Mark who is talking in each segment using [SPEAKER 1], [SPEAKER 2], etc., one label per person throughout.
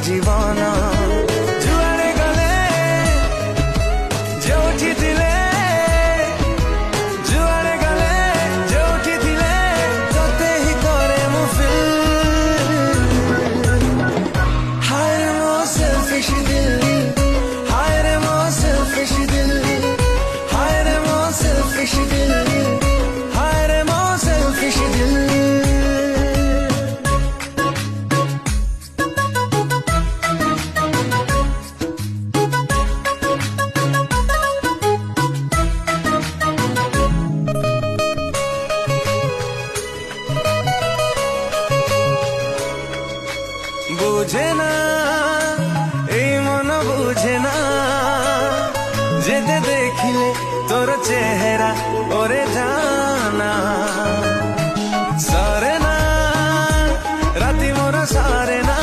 [SPEAKER 1] জীবন যুଆড়ে গলে যোଉଠି ଥିଲେ ଯୁଆଡେ ଗଲେ ଯୋଉଠି ଥିଲେ ତତେ ହିଁ କରେ ମୁଁ feel ହାୟ ରେ ମୋ selfish ଦିଲ ହାୟ ରେ ମୋ selfish ଦିଲ ହାୟ ରେ ମୋ selfish ଦିଲ ହାୟ ରେ ମୋ selfish ଦିଲ বুঝে না এই মন বুঝে না যেতে দেখিলে তোর চেহারা ওরে জানা সরে না রাতি মোর সরে না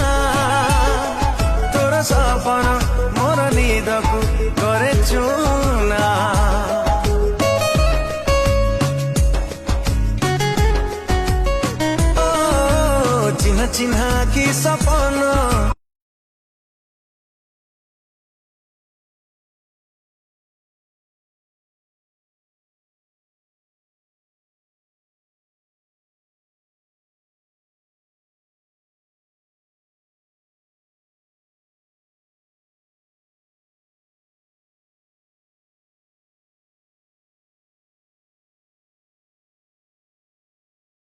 [SPEAKER 1] তোর সপন মোর নিদকু করে চুনা चिन्हा चिन्हा की सपन